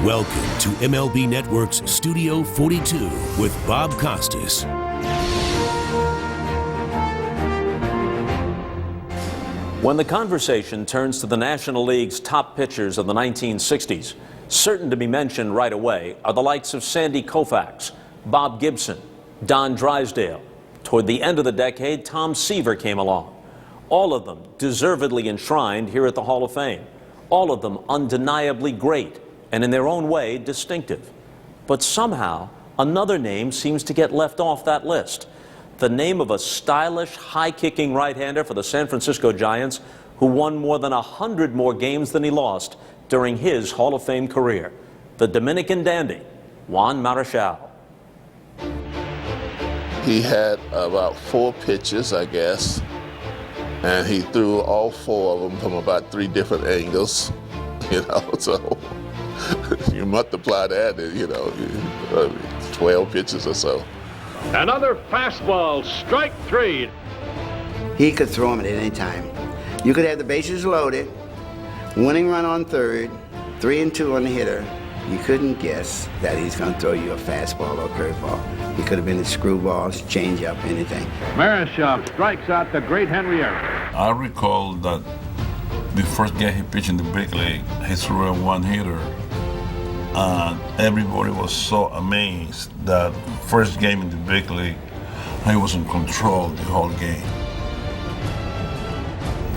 Welcome to MLB Network's Studio 42 with Bob Costas. When the conversation turns to the National League's top pitchers of the 1960s, certain to be mentioned right away are the likes of Sandy Koufax, Bob Gibson, Don Drysdale. Toward the end of the decade, Tom Seaver came along. All of them deservedly enshrined here at the Hall of Fame. All of them undeniably great and in their own way distinctive. But somehow, another name seems to get left off that list. The name of a stylish, high-kicking right-hander for the San Francisco Giants who won more than 100 more games than he lost during his Hall of Fame career. The Dominican Dandy, Juan Marichal. He had about 4 pitches, I guess, and he threw all 4 of them from about 3 different angles, so you multiply that, 12 pitches or so. Another fastball, strike 3. He could throw them at any time. You could have the bases loaded, winning run on third, 3-2 on the hitter. You couldn't guess that he's going to throw you a fastball or curveball. He could have been a screwball, change-up, anything. Marichal strikes out the great Henry Aaron. I recall that the first game he pitched in the big league, he threw a one-hitter. Everybody was so amazed that first game in the big league, he was in control the whole game.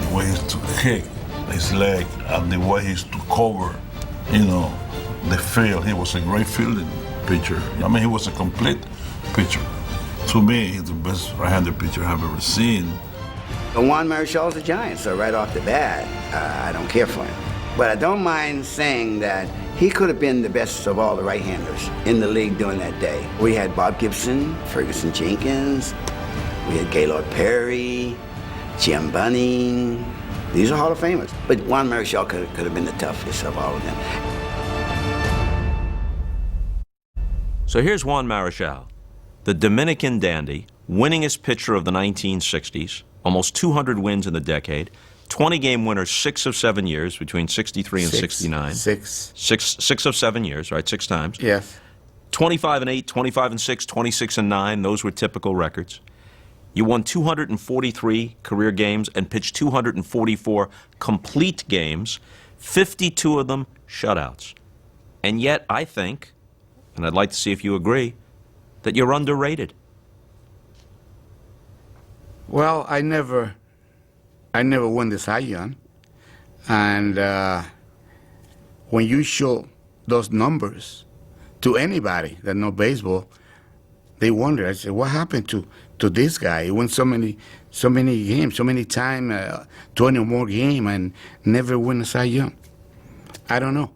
The way he used to kick his leg and the way he used to cover, the field. He was a great fielding pitcher. I mean, he was a complete pitcher. To me, he's the best right-handed pitcher I've ever seen. Juan Marichal's a Giant, so right off the bat, I don't care for him. But I don't mind saying that he could have been the best of all the right-handers in the league during that day. We had Bob Gibson, Ferguson Jenkins, we had Gaylord Perry, Jim Bunning. These are Hall of Famers. But Juan Marichal could have been the toughest of all of them. So here's Juan Marichal, the Dominican Dandy, winningest pitcher of the 1960s, almost 200 wins in the decade, 20-game winner 6 of 7 years between 63 and 69. 6 of 7 years, right? 6 times. Yes. 25-8, 25-6, 26-9. Those were typical records. You won 243 career games and pitched 244 complete games, 52 of them shutouts. And yet, I think, and I'd like to see if you agree, that you're underrated. Well, I never won the Cy Young, and when you show those numbers to anybody that knows baseball, they wonder. I said, what happened to this guy? He won so many games, so many times, 20 or more games, and never win a Cy Young. I don't know.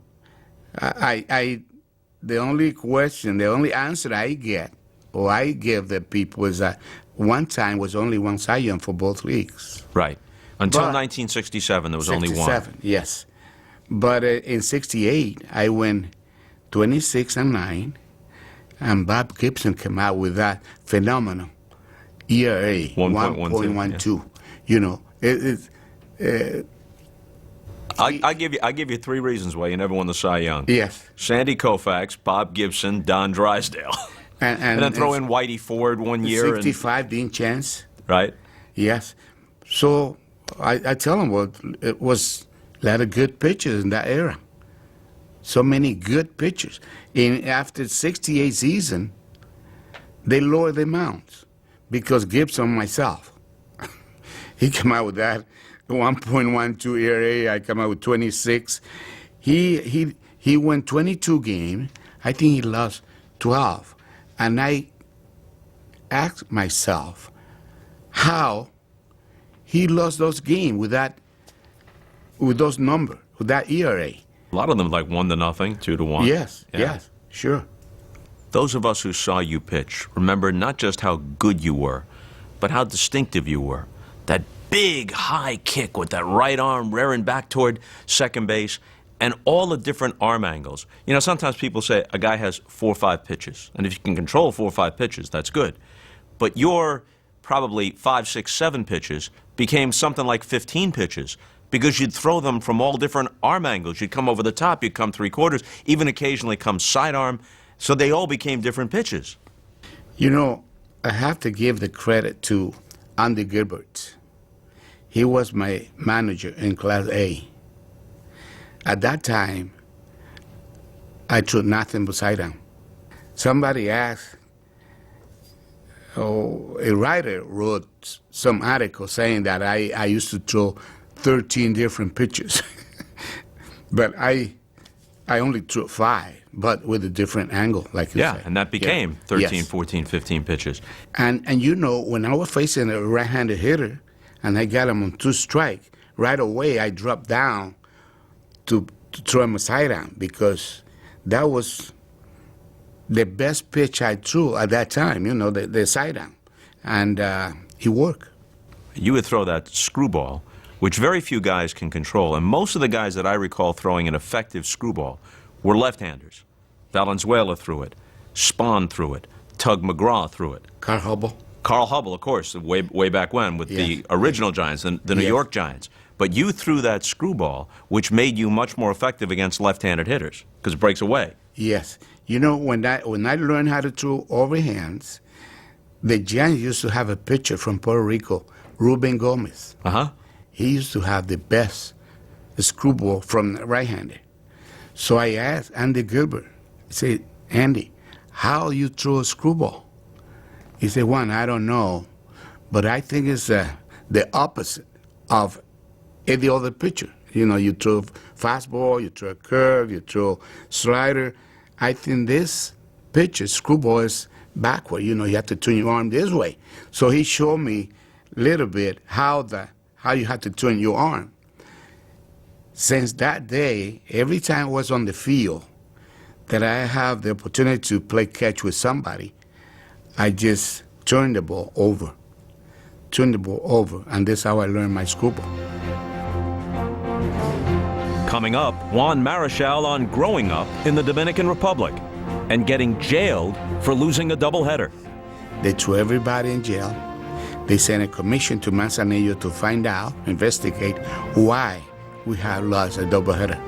The only question, the only answer I get, or I give the people, is that one time was only one Cy Young for both leagues. Right. Until 1967, there was only one. 67, yes. But in 68, I went 26-9, and Bob Gibson came out with that phenomenal ERA, 1.12. I give you 3 reasons why you never won the Cy Young. Yes. Sandy Koufax, Bob Gibson, Don Drysdale. And then throw in Whitey Ford one year. 65, Dean Chance. Right. Yes. So I tell them, well, it was a lot of good pitchers in that era. So many good pitchers. After 68 season, they lowered the amounts because Gibson, myself, he came out with that 1.12 ERA. I come out with 26. He won 22 games. I think he lost 12. And I asked myself how he lost those games with those numbers, with that ERA. A lot of them like 1-0, 2-1. Yes, yes, sure. Those of us who saw you pitch remember not just how good you were, but how distinctive you were. That big high kick with that right arm rearing back toward second base, and all the different arm angles. Sometimes people say a guy has 4 or 5 pitches, and if you can control 4 or 5 pitches, that's good. But your probably 5, 6, 7 pitches became something like 15 pitches because you'd throw them from all different arm angles. You'd come over the top, you'd come three-quarters, even occasionally come sidearm. So they all became different pitches. You know, I have to give the credit to Andy Gilbert. He was my manager in Class A. At that time, I threw nothing but sidearm. Somebody asked, a writer wrote some article saying that I used to throw 13 different pitches. But I only threw 5, but with a different angle, like you said. Yeah, and that became 13, Yes. 14, 15 pitches. And you know, when I was facing a right-handed hitter and I got him on 2 strikes, right away I dropped down to throw him a sidearm because that was the best pitch I threw at that time, you know, the sidearm. And it worked. You would throw that screwball, which very few guys can control. And most of the guys that I recall throwing an effective screwball were left-handers. Valenzuela threw it. Spahn threw it. Tug McGraw threw it. Carl Hubble. Carl Hubble, of course, way back when with the original Giants, the New Yes. York Giants. But you threw that screwball, which made you much more effective against left-handed hitters because it breaks away. Yes. You know, when I learned how to throw overhands, the Giants used to have a pitcher from Puerto Rico, Ruben Gomez. Uh-huh. He used to have the best screwball from the right-hander. So I asked Andy Gilbert, I said, Andy, how you throw a screwball? He said, Juan, I don't know, but I think it's the opposite of any other pitcher. You know, you throw fastball, you throw a curve, you throw slider. I think this pitcher, screwball, is backward. You know, you have to turn your arm this way. So he showed me a little bit how you have to turn your arm. Since that day, every time I was on the field that I have the opportunity to play catch with somebody, I just turn the ball over, and that's how I learned my screwball. Coming up, Juan Marichal on growing up in the Dominican Republic and getting jailed for losing a doubleheader. They threw everybody in jail. They sent a commission to Manzanillo to find out, investigate why we had lost a doubleheader.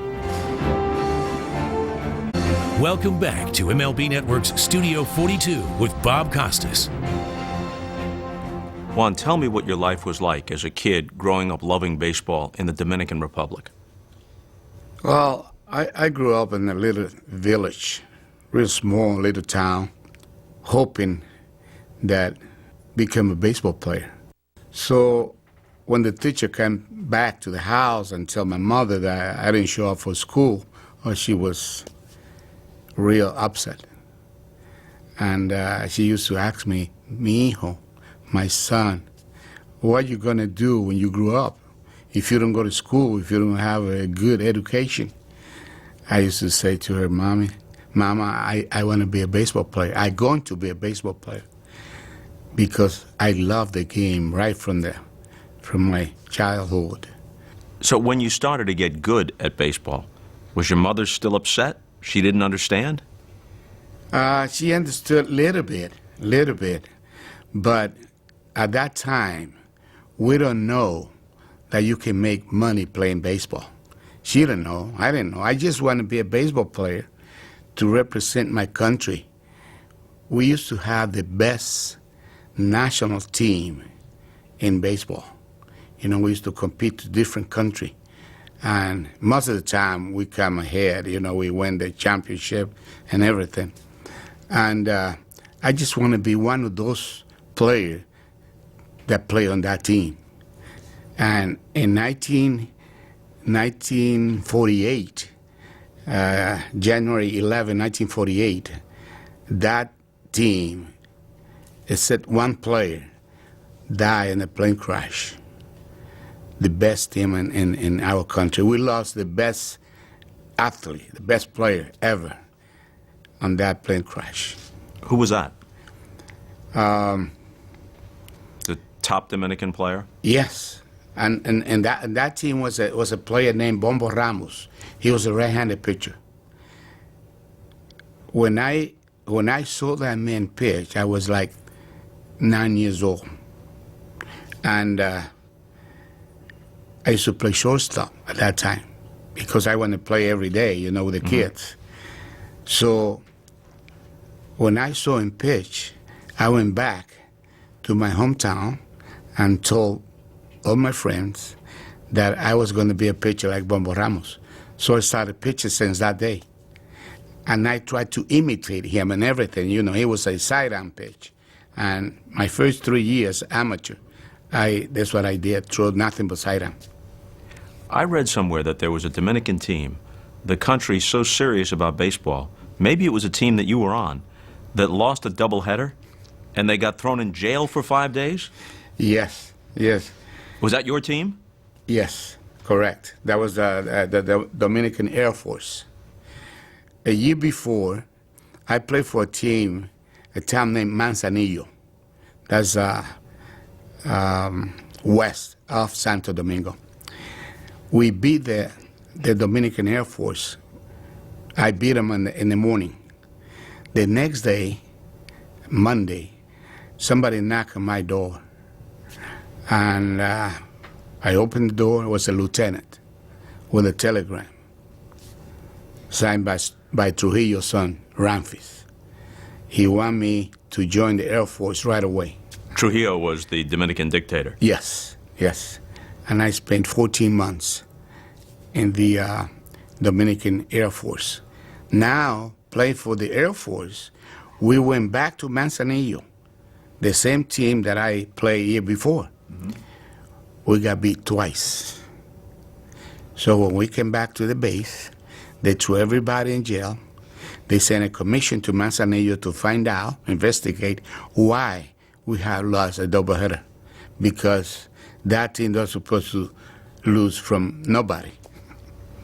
Welcome back to MLB Network's Studio 42 with Bob Costas. Juan, tell me what your life was like as a kid growing up loving baseball in the Dominican Republic. Well, I grew up in a little village, real small little town, hoping that become a baseball player. So when the teacher came back to the house and tell my mother that I didn't show up for school, she was real upset. And she used to ask me, mi hijo, my son, what are you going to do when you grow up? If you don't go to school, if you don't have a good education. I used to say to her, Mama, I want to be a baseball player. I'm going to be a baseball player because I love the game right from my childhood. So when you started to get good at baseball, was your mother still upset? She didn't understand? She understood a little bit. But at that time, we don't know that you can make money playing baseball. She didn't know. I didn't know. I just want to be a baseball player to represent my country. We used to have the best national team in baseball. You know, we used to compete to different countries. And most of the time, we come ahead. You know, we win the championship and everything. And I just want to be one of those players that play on that team. And in 1948, January 11, 1948, that team, except one player, died in a plane crash. The best team in our country. We lost the best athlete, the best player ever on that plane crash. Who was that? The top Dominican player? Yes. And that team was a player named Bombo Ramos. He was a right-handed pitcher. When I saw that man pitch, I was like 9 years old. And I used to play shortstop at that time because I want to play every day, you know, with the kids. So when I saw him pitch, I went back to my hometown and told all my friends that I was going to be a pitcher like Bombo Ramos. So I started pitching since that day. And I tried to imitate him and everything. You know, he was a sidearm pitch. And my first 3 years, amateur, that's what I did, throw nothing but sidearm. I read somewhere that there was a Dominican team, the country's so serious about baseball, maybe it was a team that you were on, that lost a doubleheader, and they got thrown in jail for 5 days? Yes, yes. Was that your team? Yes, correct. That was the Dominican Air Force. A year before, I played for a town named Manzanillo. That's west of Santo Domingo. We beat the Dominican Air Force. I beat them in the morning. The next day, Monday, somebody knocked on my door. And I opened the door. It was a lieutenant with a telegram signed by Trujillo's son, Ramfis. He wanted me to join the Air Force right away. Trujillo was the Dominican dictator. Yes, yes. And I spent 14 months in the Dominican Air Force. Now, playing for the Air Force, we went back to Manzanillo, the same team that I played year before. We got beat twice. So when we came back to the base, they threw everybody in jail. They sent a commission to Manzanillo to find out, investigate why we had lost a doubleheader, because that team was supposed to lose from nobody.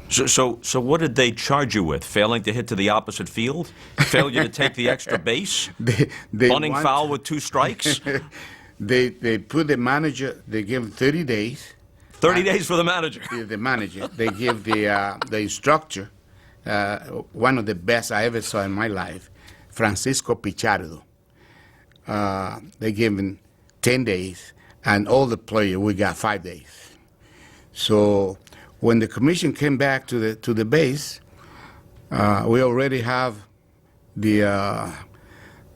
So what did they charge you with? Failing to hit to the opposite field? Failure to take the extra base? Bunting foul with 2 strikes? They put the manager, they give him 30 days. 30 days for the manager? The manager. They give the instructor, one of the best I ever saw in my life, Francisco Pichardo. They gave him 10 days, and all the players, we got 5 days. So when the commission came back to the base, we already have the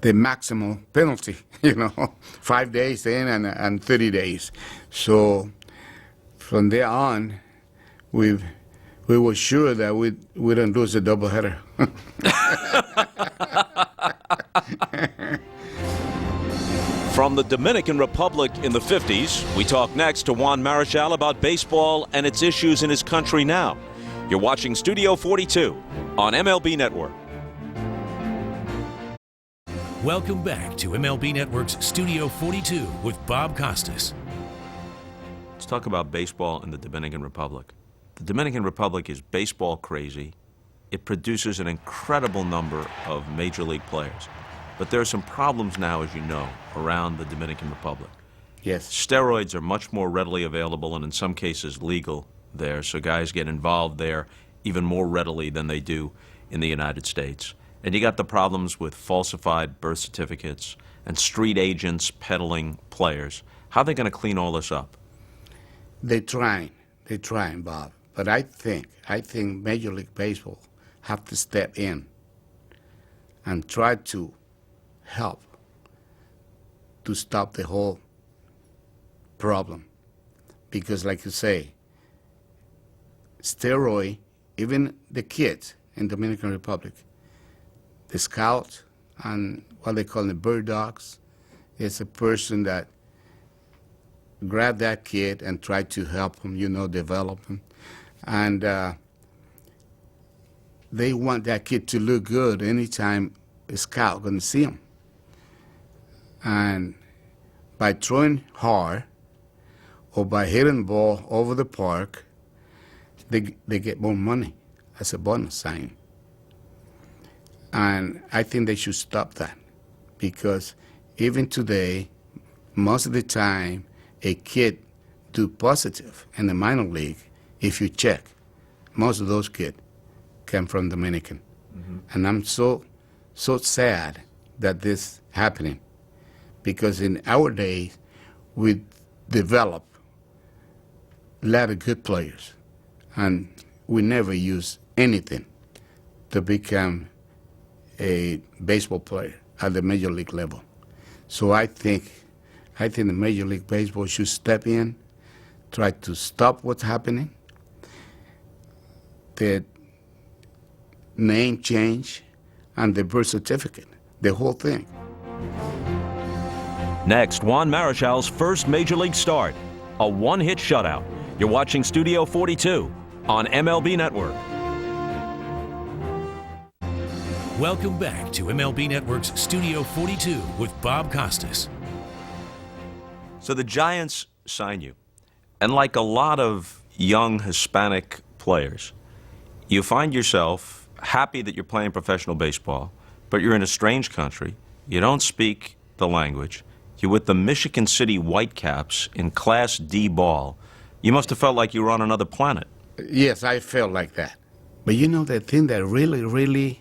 maximum penalty, 5 days in and 30 days. So from there on, we were sure that we wouldn't lose a doubleheader. From the Dominican Republic in the 50s, we talk next to Juan Marichal about baseball and its issues in his country now. You're watching Studio 42 on MLB Network. Welcome back to MLB Network's Studio 42 with Bob Costas. Let's talk about baseball in the Dominican Republic. The Dominican Republic is baseball crazy. It produces an incredible number of major league players. But there are some problems now, as you know, around the Dominican Republic. Yes. Steroids are much more readily available and in some cases legal there, so guys get involved there even more readily than they do in the United States. And you got the problems with falsified birth certificates and street agents peddling players. How are they going to clean all this up? They're trying, Bob. But I think Major League Baseball have to step in and try to help to stop the whole problem. Because like you say, steroid, even the kids in Dominican Republic, the scouts and what they call the bird dogs, is a person that grab that kid and try to help him, develop him. And they want that kid to look good anytime a scout going to see him. And by throwing hard or by hitting the ball over the park, they get more money as a bonus sign. And I think they should stop that, because even today, most of the time, a kid do positive in the minor league. If you check, most of those kids come from Dominican. Mm-hmm. And I'm so sad that this happening, because in our days, we develop a lot of good players, and we never use anything to become a baseball player at the major league level. So I think the Major League Baseball should step in, try to stop what's happening, the name change, and the birth certificate, the whole thing. Next, Juan Marichal's first Major League start, a one-hit shutout. You're watching Studio 42 on MLB Network. Welcome back to MLB Network's Studio 42 with Bob Costas. So the Giants sign you, and like a lot of young Hispanic players, you find yourself happy that you're playing professional baseball, but you're in a strange country, you don't speak the language, you're with the Michigan City Whitecaps in Class D ball. You must have felt like you were on another planet. Yes, I felt like that. But you know, the thing that really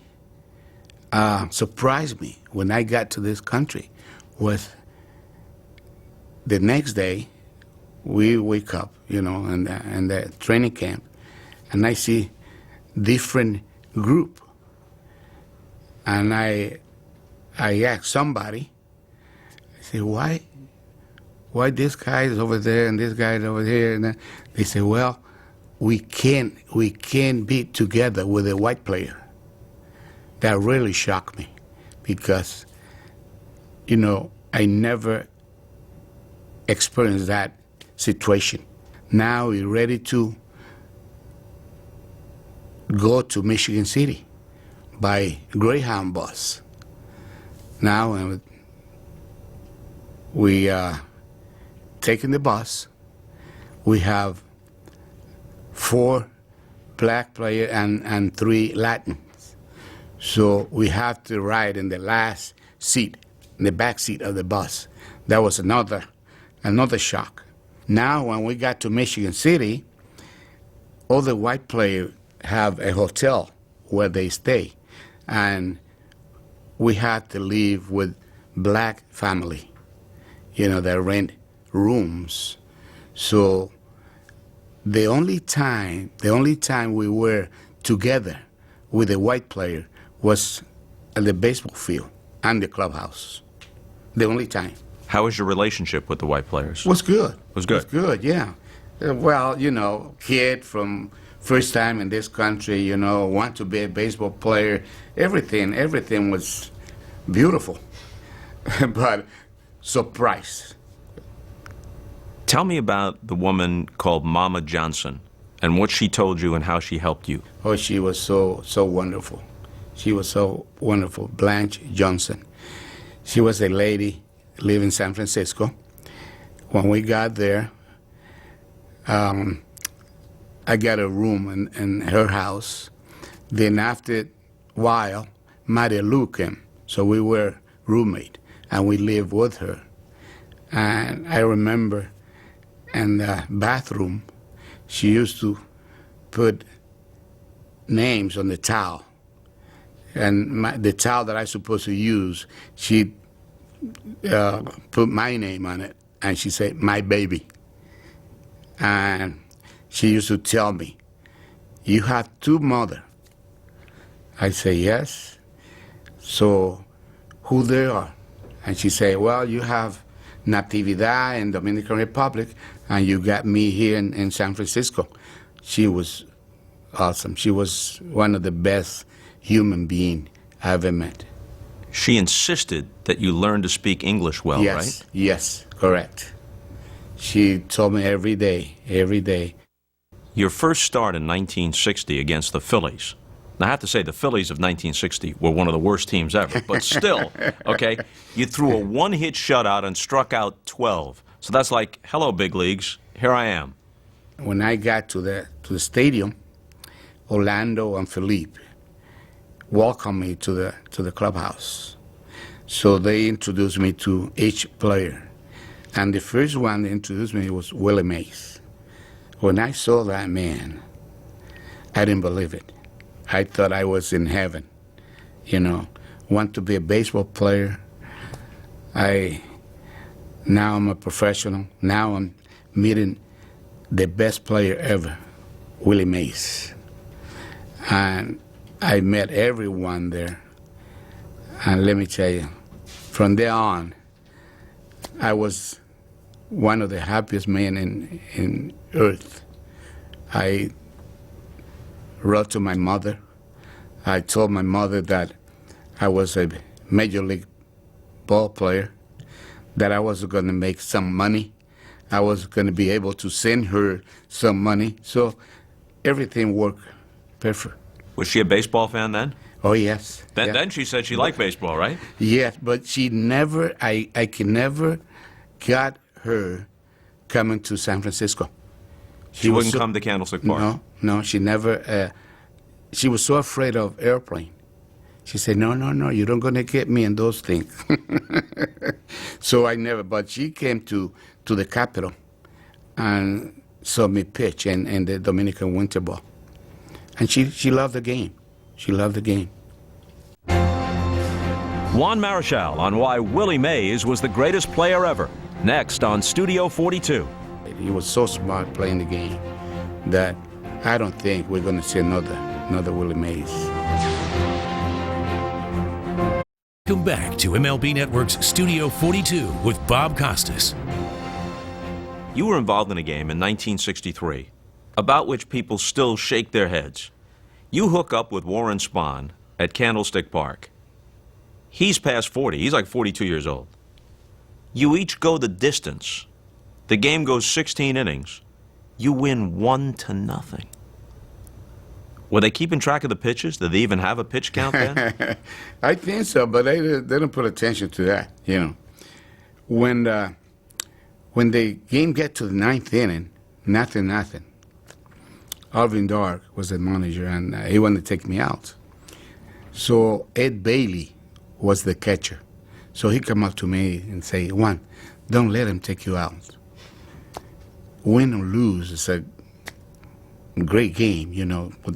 surprised me when I got to this country was the next day we wake up, you know, in the training camp, and I see different group. And I asked somebody, I said, why this guy is over there and this guy is over here? And then they said, well, we can't be together with a white player. That really shocked me because, you know, I never experienced that situation. Now we're ready to go to Michigan City by Greyhound bus. Now we are taking the bus. We have 4 black players and 3 Latin. So we have to ride in the last seat, in the back seat of the bus. That was another shock. Now when we got to Michigan City, all the white players have a hotel where they stay. And we had to live with black family, you know, that rent rooms. So the only time we were together with a white player was at the baseball field and the clubhouse. The only time. How was your relationship with the white players? Was good. Was good? Was good, yeah. Well, you know, kid from first time in this country, you know, want to be a baseball player. Everything was beautiful, but surprise. Tell me about the woman called Mama Johnson and what she told you and how she helped you. Oh, she was so wonderful. She was so wonderful. Blanche Johnson. She was a lady living in San Francisco. When we got there, I got a room in her house. Then after a while, Maria Lou came. So we were roommates, and we lived with her. And I remember in the bathroom, she used to put names on the towel. And the towel that I supposed to use, she put my name on it, and she said, my baby. And she used to tell me, you have 2 mothers. I say, yes. So who they are? And she said, well, you have Natividad in Dominican Republic, and you got me here in San Francisco. She was awesome. She was one of the best human beings I ever met. She insisted that you learn to speak English well, right? Yes, correct. She told me every day. Your first start in 1960 against the Phillies. Now, I have to say, the Phillies of 1960 were one of the worst teams ever, but still, okay, you threw a one-hit shutout and struck out 12. So that's like, hello, big leagues, here I am. When I got to the stadium, Orlando and Felipe welcomed me to the clubhouse. So they introduced me to each player. And the first one that introduced me was Willie Mays. When I saw that man, I didn't believe it. I thought I was in heaven, you know. Want to be a baseball player. Now I'm a professional. Now I'm meeting the best player ever, Willie Mays. And I met everyone there. And let me tell you, from there on, I was one of the happiest men in earth. I wrote to my mother. I told my mother that I was a major league ball player, that I was going to make some money. I was going to be able to send her some money. So everything worked perfect. Was she a baseball fan then? Oh, yes. Then she said she liked baseball, right? Yes, but she never, I can never got her coming to San Francisco. She wouldn't come to Candlestick Park? No, she never, she was so afraid of airplane. She said, no, you're not going to get me in those things. So I never, but she came to the Capitol and saw me pitch in the Dominican Winter Ball. And she loved the game. She loved the game. Juan Marichal on why Willie Mays was the greatest player ever. Next on Studio 42. He was so smart playing the game that I don't think we're going to see another Willie Mays. Welcome back to MLB Network's Studio 42 with Bob Costas. You were involved in a game in 1963 about which people still shake their heads. You hook up with Warren Spahn at Candlestick Park. He's past 40. He's like 42 years old. You each go the distance. The game goes 16 innings. You win 1-0. Were they keeping track of the pitches? Did they even have a pitch count then? I think so, but they don't put attention to that, you know. When the game get to the ninth inning, nothing. Alvin Dark was the manager, and he wanted to take me out. So Ed Bailey was the catcher. So he come up to me and say, Juan, don't let him take you out. Win or lose, it's a great game, you know, but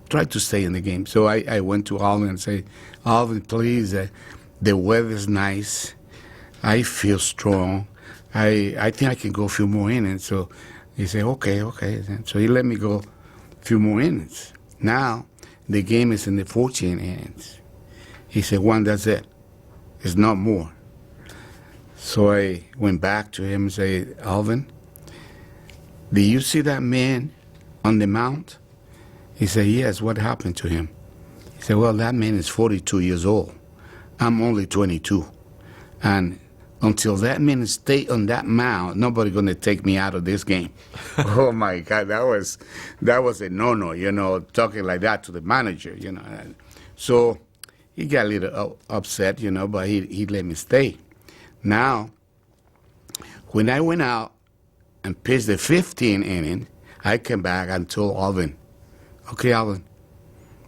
try to stay in the game. So I went to Alvin and say, Alvin, please, the weather's nice. I feel strong. I think I can go a few more innings. So he said, okay. So he let me go a few more innings. Now the game is in the 14 innings. He said, Juan, that's it. It's not more. So I went back to him and said, Alvin, do you see that man on the mound? He said, yes, what happened to him? He said, well, that man is 42 years old. I'm only 22. And until that man stay on that mound, nobody's going to take me out of this game. Oh, my God, that was a no-no, you know, talking like that to the manager, you know. So he got a little upset, you know, but he let me stay. Now, when I went out and pitched the 15th inning, I came back and told Alvin, okay, Alvin,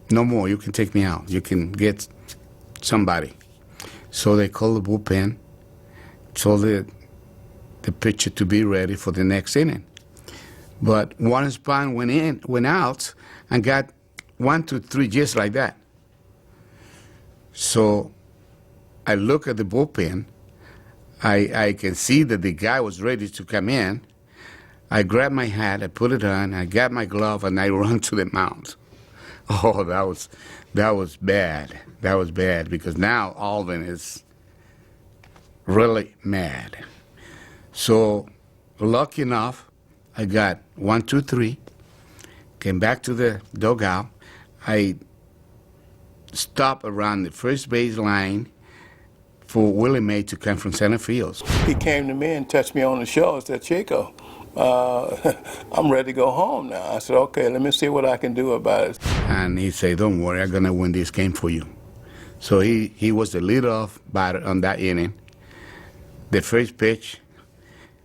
no more. You can take me out. You can get somebody. So they called the bullpen, told the pitcher to be ready for the next inning. But Warren Spahn went out and got 1, 2, 3 just like that. So I look at the bullpen. I can see that the guy was ready to come in. I grabbed my hat, I put it on, I got my glove, and I run to the mound. Oh, that was bad. That was bad because now Alvin is really mad. So, lucky enough, I got 1, 2, 3, came back to the dugout. I stopped around the first base line for Willie Mays to come from center field. He came to me and touched me on the shoulder, said, Chico, I'm ready to go home now. I said, okay, let me see what I can do about it. And he said, don't worry, I'm going to win this game for you. So he was the leadoff batter on that inning. The first pitch,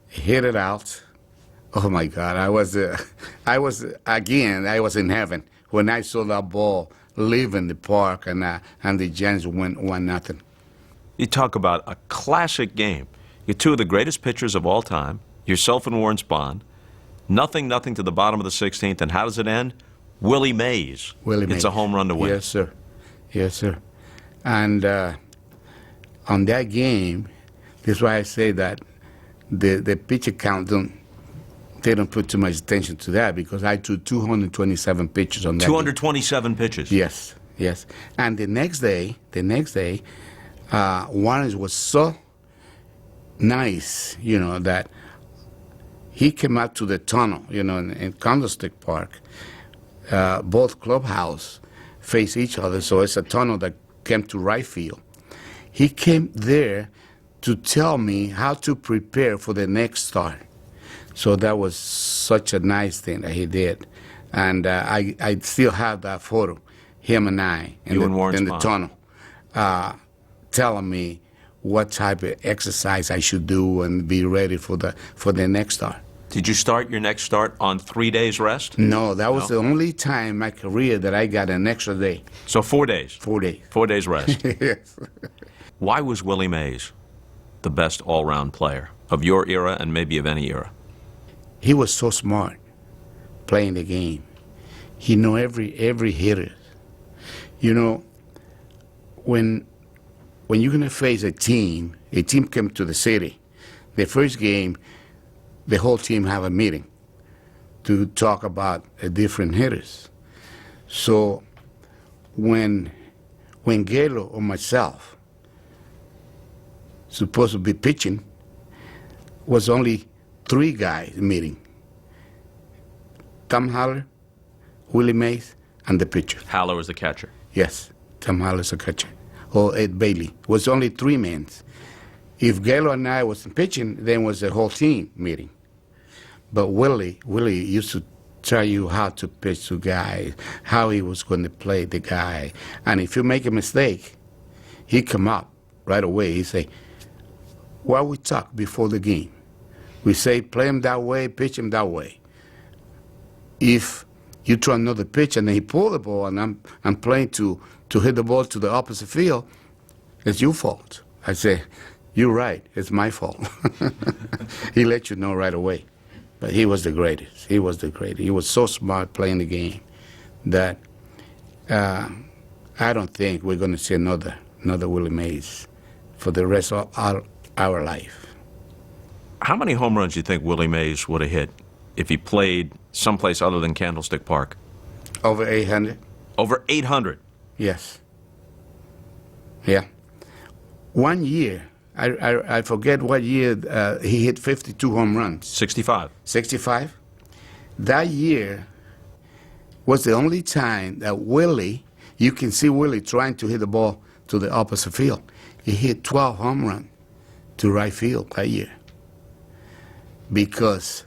he hit it out. Oh, my God, I was in heaven when I saw that ball leaving the park and the Giants went 1-0. You talk about a classic game. You're two of the greatest pitchers of all time, yourself and Warren Spahn. Nothing to the bottom of the 16th, and how does it end? Willie Mays. Willie Mays. It's a home run to win. Yes, sir. Yes, sir. And on that game, that's why I say that the pitcher count don't they don't put too much attention to that because I threw 227 pitches on that. 227 pitches. Yes, yes. And the next day, Juan was so nice, that he came out to the tunnel, in Candlestick Park. Both clubhouse face each other, so it's a tunnel that came to right field. He came there to tell me how to prepare for the next start. So that was such a nice thing that he did. And I still have that photo, him and I, in the tunnel, telling me what type of exercise I should do and be ready for the next start. Did you start your next start on 3 days rest? No, that was the only time in my career that I got an extra day. So 4 days? 4 days. 4 days rest. Yes. Why was Willie Mays the best all-round player of your era and maybe of any era? He was so smart playing the game. He knew every hitter. When you're going to face a team came to the city. The first game, the whole team have a meeting to talk about different hitters. So when Galo or myself supposed to be pitching, was only 3 guys meeting. Tom Haller, Willie Mays, and the pitcher. Haller was the catcher. Yes, Tom Haller's the catcher. Or Ed Bailey. Was only 3 men. If Galo and I was pitching, then was the whole team meeting. But Willie used to tell you how to pitch to guys, how he was going to play the guy. And if you make a mistake, he come up right away. He say, "Why we talk before the game? We say play him that way, pitch him that way. If you throw another pitch and then he pull the ball and I'm playing to hit the ball to the opposite field, it's your fault." I say, "You're right, it's my fault." He let you know right away. But he was the greatest. He was the greatest. He was so smart playing the game that I don't think we're going to see another Willie Mays for the rest of our life. How many home runs do you think Willie Mays would have hit if he played someplace other than Candlestick Park? Over 800. Over 800? Yes. Yeah. One year, I forget what year he hit 52 home runs. 65. 65? That year was the only time that Willie, you can see Willie trying to hit the ball to the opposite field. He hit 12 home runs to right field that year. Because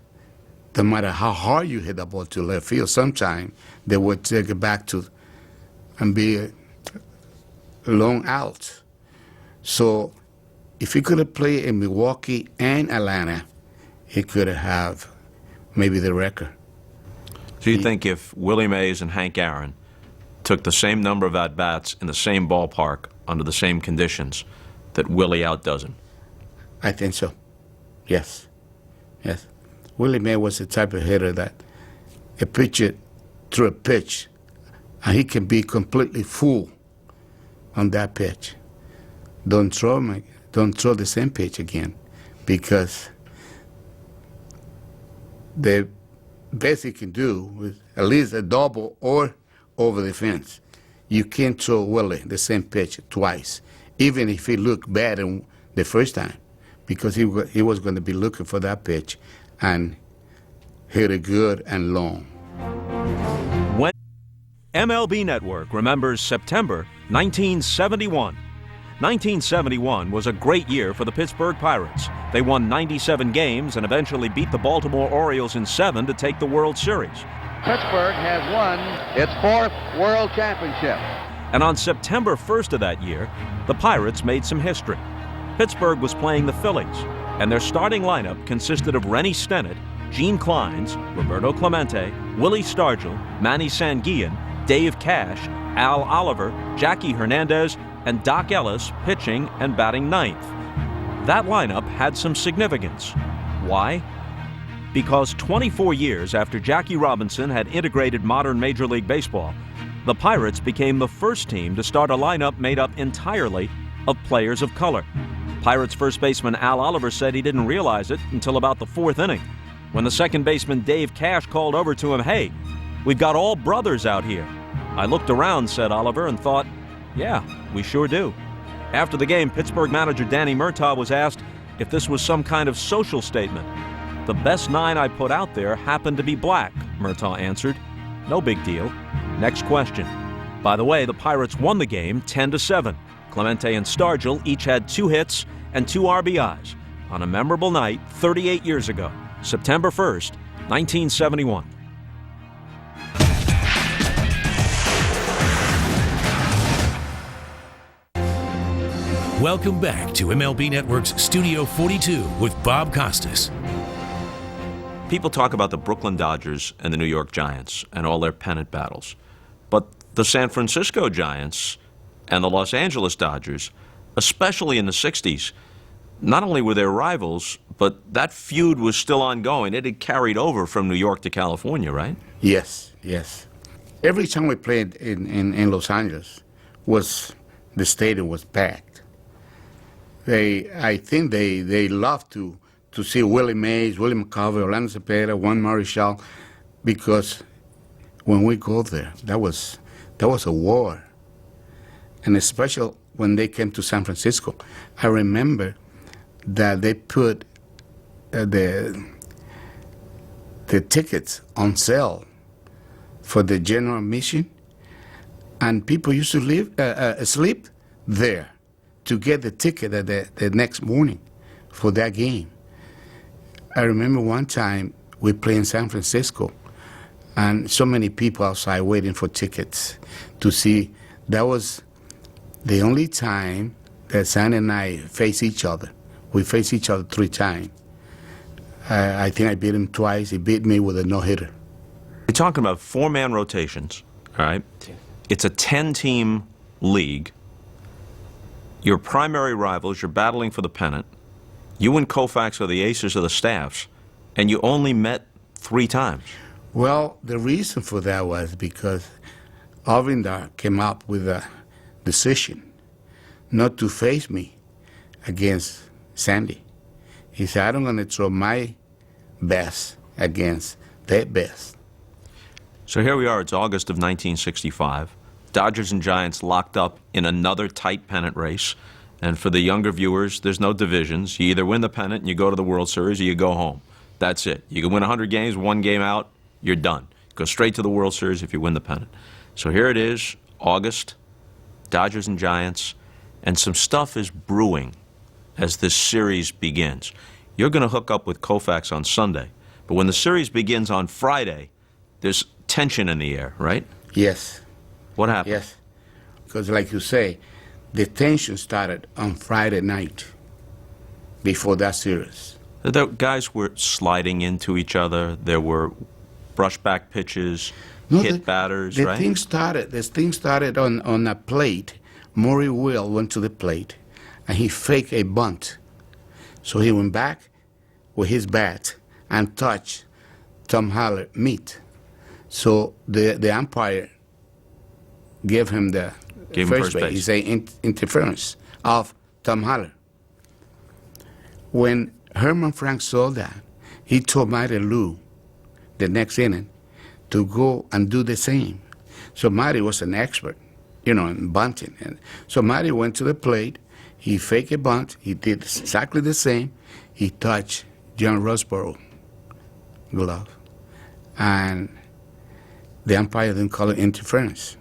no matter how hard you hit the ball to left field, sometime they would take it back to and be a long out. So if he could have played in Milwaukee and Atlanta, he could have maybe the record. So you think if Willie Mays and Hank Aaron took the same number of at-bats in the same ballpark under the same conditions, that Willie outdoes him? I think so. Yes. Yes. Willie Mays was the type of hitter that a pitcher threw a pitch and he can be completely full on that pitch. Don't throw the same pitch again, because the best he can do is at least a double or over the fence. You can't throw Willie the same pitch twice, even if he looked bad in the first time, because he was going to be looking for that pitch and hit it good and long. When MLB Network remembers September 1971. 1971 was a great year for the Pittsburgh Pirates. They won 97 games and eventually beat the Baltimore Orioles in 7 to take the World Series. Pittsburgh has won its 4th World Championship. And on September 1st of that year, the Pirates made some history. Pittsburgh was playing the Phillies, and their starting lineup consisted of Rennie Stennett, Gene Clines, Roberto Clemente, Willie Stargell, Manny Sanguillen, Dave Cash, Al Oliver, Jackie Hernandez, and Doc Ellis pitching and batting ninth. That lineup had some significance. Why? Because 24 years after Jackie Robinson had integrated modern Major League Baseball, the Pirates became the first team to start a lineup made up entirely of players of color. Pirates first baseman Al Oliver said he didn't realize it until about the 4th inning. when the second baseman Dave Cash called over to him, "Hey, we've got all brothers out here." "I looked around," said Oliver, "and thought, yeah, we sure do." After the game, Pittsburgh manager Danny Murtaugh was asked if this was some kind of social statement. "The best 9 I put out there happened to be black," Murtaugh answered. "No big deal." Next question. By the way, the Pirates won the game 10-7. Clemente and Stargell each had 2 hits and 2 RBIs on a memorable night 38 years ago, September 1st, 1971. Welcome back to MLB Network's Studio 42 with Bob Costas. People talk about the Brooklyn Dodgers and the New York Giants and all their pennant battles. But the San Francisco Giants and the Los Angeles Dodgers, especially in the 60s, not only were they rivals, but that feud was still ongoing. It had carried over from New York to California, right? Yes, yes. Every time we played in Los Angeles, the stadium was packed. I think they loved to see Willie Mays, Willie McCovey, Orlando Cepeda, Juan Marichal, because when we go there, that was a war. And especially when they came to San Francisco, I remember that they put the tickets on sale for the general admission, and people used to sleep there to get the ticket the next morning for that game. I remember one time we played in San Francisco, and so many people outside waiting for tickets to see. That was the only time that Sandy and I faced each other. We faced each other 3 times. I think I beat him twice. He beat me with a no-hitter. You're talking about 4-man rotations, all right? It's a 10-team league. Your primary rivals, you're battling for the pennant. You and Koufax are the aces of the staffs, and you only met 3 times. Well, the reason for that was because Alvindar came up with a decision not to face me against Sandy. He said, I'm going to throw my best against their best. So here we are, it's August of 1965. Dodgers and Giants locked up in another tight pennant race. And for the younger viewers, there's no divisions. You either win the pennant and you go to the World Series or you go home. That's it. You can win 100 games, 1 game out, you're done. Go straight to the World Series if you win the pennant. So here it is, August, Dodgers and Giants, and some stuff is brewing as this series begins. You're going to hook up with Koufax on Sunday, but when the series begins on Friday, there's tension in the air, right? Yes. What happened? Yes. Because like you say, the tension started on Friday night before that series. The guys were sliding into each other. There were brushback pitches, batters, right? This thing started on a plate. Maury Will went to the plate, and he faked a bunt. So he went back with his bat and touched Tom Haller mitt. So the umpire gave him the first base. He said interference of Tom Haller. When Herman Frank saw that, he told Matty Lou the next inning to go and do the same. So Matty was an expert, in bunting. And so Matty went to the plate. He faked a bunt. He did exactly the same. He touched John Rosboro glove. And the umpire didn't call it interference.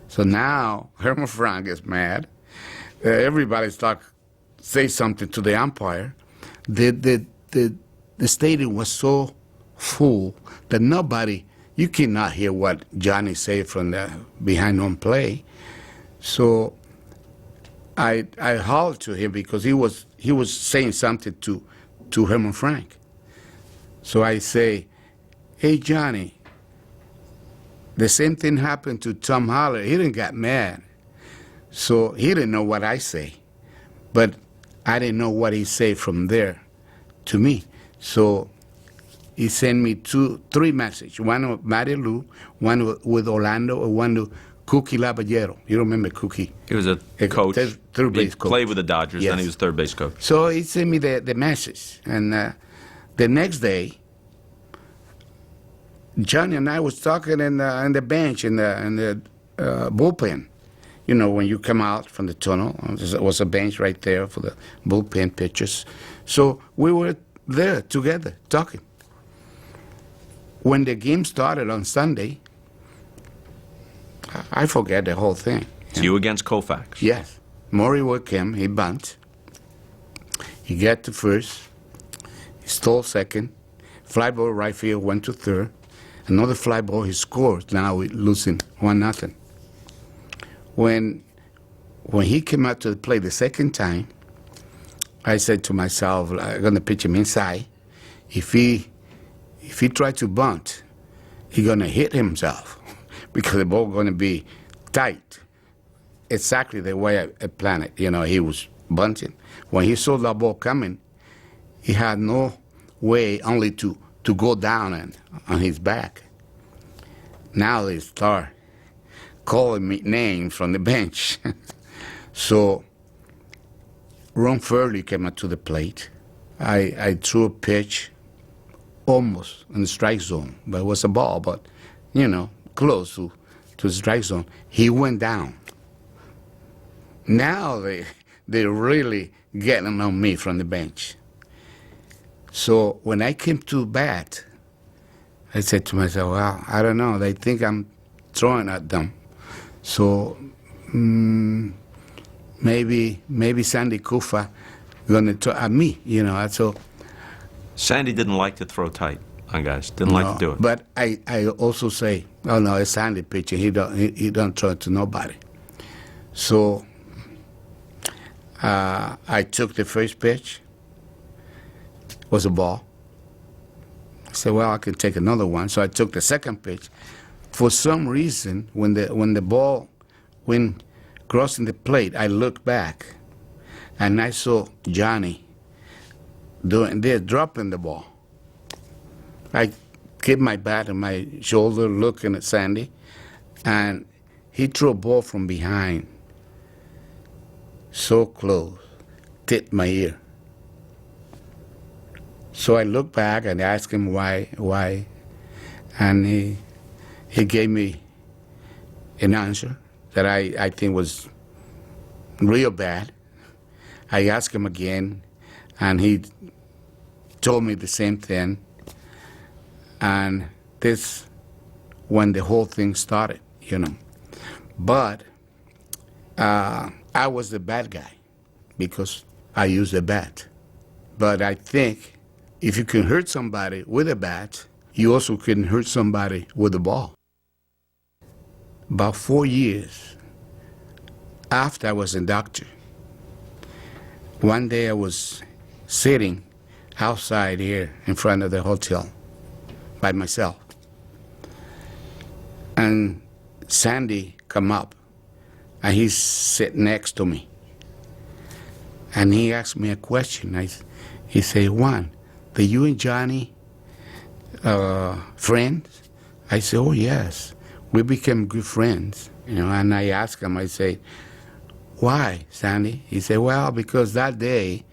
So now Herman Frank is mad. Everybody's say something to the umpire. The stadium was so full that you cannot hear what Johnny said from the behind home play. So I hollered to him because he was saying something to Herman Frank. So I say, hey Johnny, the same thing happened to Tom Haller. He didn't get mad. So he didn't know what I say. But I didn't know what he said from there to me. So he sent me 3 messages. One with Matty Lou, one with Orlando, and one with Cookie Laballero. You remember Cookie? He was a coach. Third base coach. He played with the Dodgers, yes. Then he was third base coach. So he sent me the message. And the next day, Johnny and I was talking in the bench, in the bullpen. You know, when you come out from the tunnel, there was a bench right there for the bullpen pitchers. So we were there together, talking. When the game started on Sunday, I forget the whole thing. It's you against Koufax. Yes. Maury worked him, he bunt. He got to first, he stole second, fly ball right field went to third, another fly ball he scored, now we're losing 1-0. When he came out to the plate the second time, I said to myself, I'm going to pitch him inside. If he tries to bunt, he's going to hit himself because the ball going to be tight. Exactly the way I planned it. You know, he was bunting. When he saw that ball coming, he had no way only to go down on his back. Now they start calling me names from the bench. So Ron Furley came out to the plate. I threw a pitch almost in the strike zone, but it was a ball, but, you know, close to the strike zone. He went down. Now they're really getting on me from the bench. So when I came to bat, I said to myself, well, I don't know, they think I'm throwing at them. So maybe Sandy Koufax gonna throw at me, you know. So Sandy didn't like to throw tight on guys. Didn't like to do it. But I also say, oh no, it's Sandy pitching. He don't throw it to nobody. So I took the first pitch. It was a ball. I said, well, I can take another one. So I took the second pitch. For some reason, when the ball went crossing the plate, I looked back, and I saw Johnny dropping the ball. I kept my bat on my shoulder, looking at Sandy, and he threw a ball from behind, so close, tipped my ear. So I looked back and asked him why, and he gave me an answer that I think was real bad. I asked him again, and he told me the same thing. And this, when the whole thing started, you know. But I was the bad guy because I used a bat. But I think if you can hurt somebody with a bat, you also can hurt somebody with a ball. About 4 years after I was a doctor, one day I was sitting outside here in front of the hotel by myself. And Sandy come up, and he sit next to me. And he asked me a question. He said, Juan, are you and Johnny friends? I said, oh, yes. We became good friends. You know, and I asked him, I said, why, Sandy? He said, well, because that day,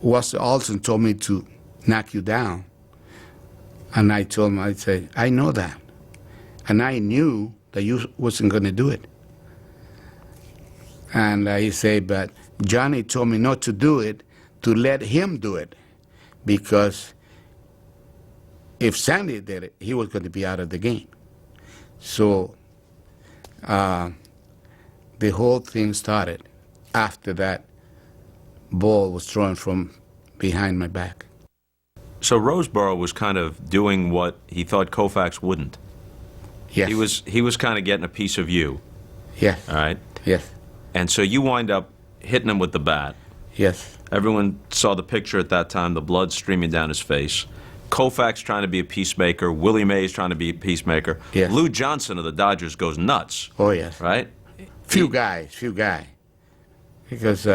Walter Alston told me to knock you down. And I told him, I said, I know that. And I knew that you wasn't going to do it. And he said, but Johnny told me not to do it, to let him do it. Because if Sandy did it, he was going to be out of the game. So the whole thing started after that ball was thrown from behind my back. So Rosboro was kind of doing what he thought Koufax wouldn't. Yes. He was kind of getting a piece of you. Yes. All right? Yes. And so you wind up hitting him with the bat. Yes. Everyone saw the picture at that time, the blood streaming down his face. Koufax trying to be a peacemaker. Willie Mays trying to be a peacemaker. Yes. Lou Johnson of the Dodgers goes nuts. Oh, yes. Right? Few guys. Because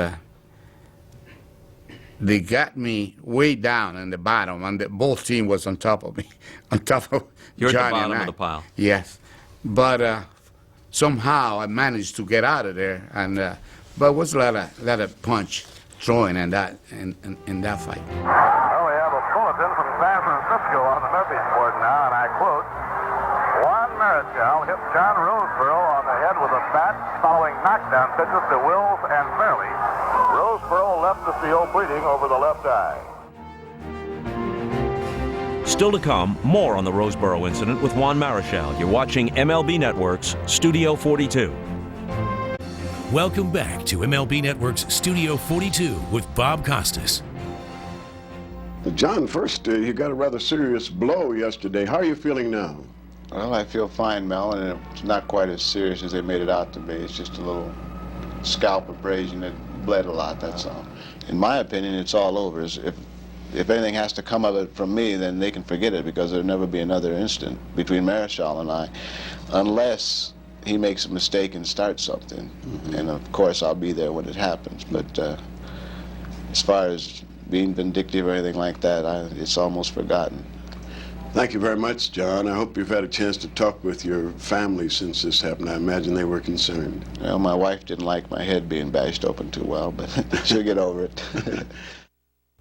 they got me way down in the bottom, and the both team was on top of me, on top of You're Johnny at the bottom and I. of the pile. Yes. But somehow I managed to get out of there, and but it was a lot of punch throwing in that fight. Well, we have a bulletin from San Francisco. Francisco on the Murphy's board now, and I quote, Juan Marichal hit John Rosboro on the head with a bat following knockdown pitches to Wills and Fairley. Rosboro left the field bleeding over the left eye. Still to come, more on the Rosboro incident with Juan Marichal. You're watching MLB Network's Studio 42. Welcome back to MLB Network's Studio 42 with Bob Costas. John, first, you got a rather serious blow yesterday. How are you feeling now? Well, I feel fine, Mel, and it's not quite as serious as they made it out to be. It's just a little scalp abrasion that bled a lot, that's all. In my opinion, it's all over. If anything has to come of it from me, then they can forget it, because there'll never be another incident between Marichal and I, unless he makes a mistake and starts something. Mm-hmm. And of course, I'll be there when it happens. But as far as being vindictive or anything like that, it's almost forgotten. Thank you very much, John. I hope you've had a chance to talk with your family since this happened. I imagine they were concerned. Well, my wife didn't like my head being bashed open too well, but she'll get over it.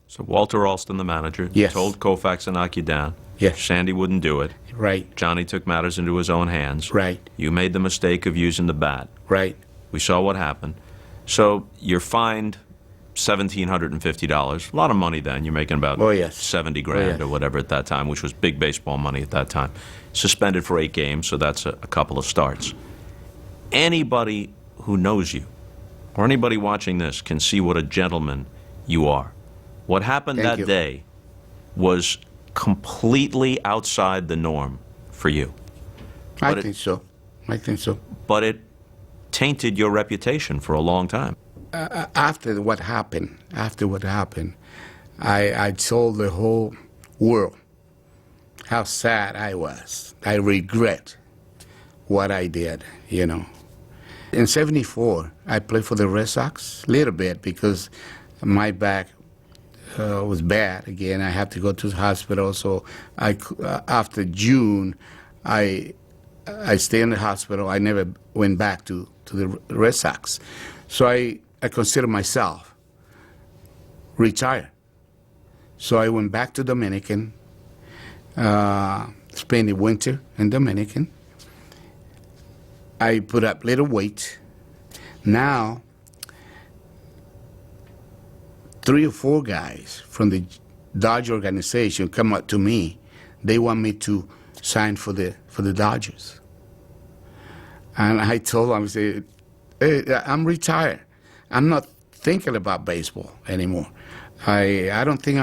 So Walter Alston, the manager, yes, told Koufax to knock you down. Yes. Sandy wouldn't do it. Right. Johnny took matters into his own hands. Right. You made the mistake of using the bat. Right. We saw what happened. So you're fined $1,750. A lot of money then. You're making about 70 grand or whatever at that time, which was big baseball money at that time. Suspended for 8 games, so that's a couple of starts. Anybody who knows you, or anybody watching this, can see what a gentleman you are. What happened that day was completely outside the norm for you. I think so. But it tainted your reputation for a long time. After what happened, I told the whole world how sad I was. I regret what I did, you know. In '74, I played for the Red Sox a little bit because my back was bad again. I had to go to the hospital, so after June, I stayed in the hospital. I never went back to the Red Sox. So I consider myself retired. So I went back to Dominican, spent the winter in Dominican. I put up little weight. Now, 3 or 4 guys from the Dodger organization come up to me. They want me to sign for the Dodgers. And I told them, I said, hey, I'm retired. I'm not thinking about baseball anymore. I don't think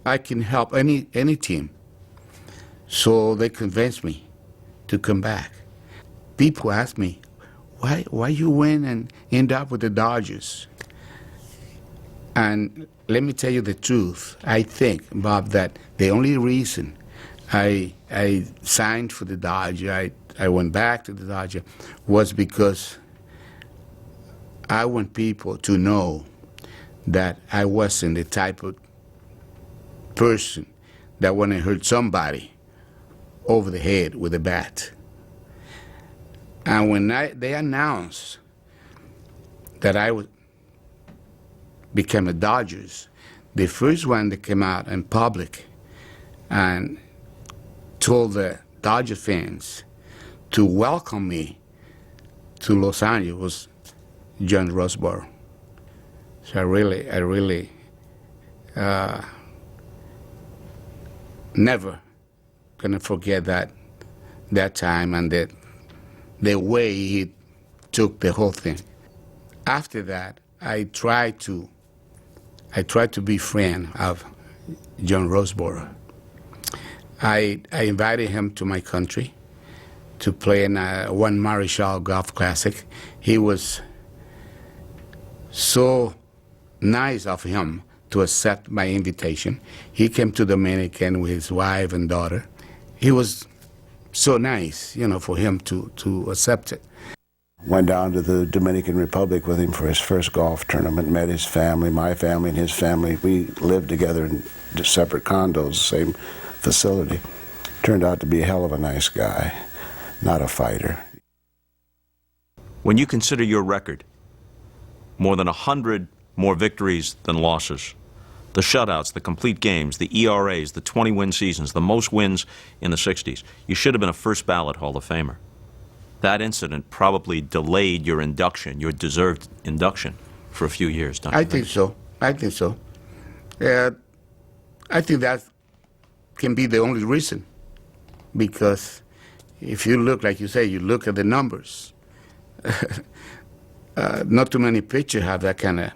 I can help any team. So they convinced me to come back. People ask me, why you win and end up with the Dodgers? And let me tell you the truth. I think, Bob, that the only reason I signed for the Dodgers, I went back to the Dodgers, was because I want people to know that I wasn't the type of person that want to hurt somebody over the head with a bat. And when they announced that I would become a Dodgers, the first one that came out in public and told the Dodger fans to welcome me to Los Angeles was John Rosboro. So I really never gonna forget that time and the way he took the whole thing. After that, I tried to be friend of John Rosboro. I invited him to my country to play in a Juan Marichal Golf Classic. He was so nice of him to accept my invitation. He came to Dominican with his wife and daughter. He was so nice, you know, for him to accept it. Went down to the Dominican Republic with him for his first golf tournament, met his family, my family and his family. We lived together in separate condos, same facility. Turned out to be a hell of a nice guy, not a fighter. When you consider your record, more than 100 more victories than losses, The shutouts, the complete games, the ERAs, the 20-win seasons, the most wins in the 60s. You should have been a first ballot Hall of Famer. That incident probably delayed your induction, your deserved induction, for a few years, don't you I think so. I think so. I think that can be the only reason. Because if you look, like you say, you look at the numbers, not too many pitchers have that kind of,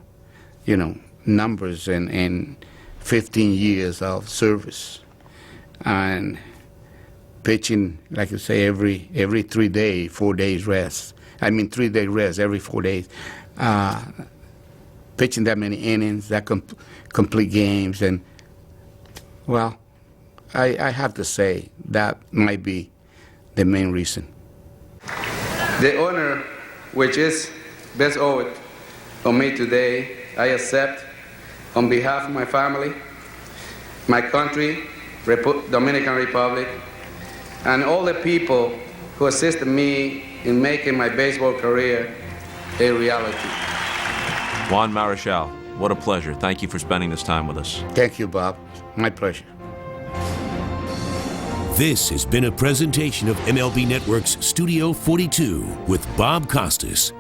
numbers in 15 years of service. And pitching, like you say, every 3 days, 4 days rest. 3-day rest every 4 days. Pitching that many innings, that complete games, and, well, I have to say that might be the main reason. The honor which is best owed on me today, I accept on behalf of my family, my country, Dominican Republic, and all the people who assisted me in making my baseball career a reality. Juan Marichal, what a pleasure. Thank you for spending this time with us. Thank you, Bob. My pleasure. This has been a presentation of MLB Network's Studio 42 with Bob Costas.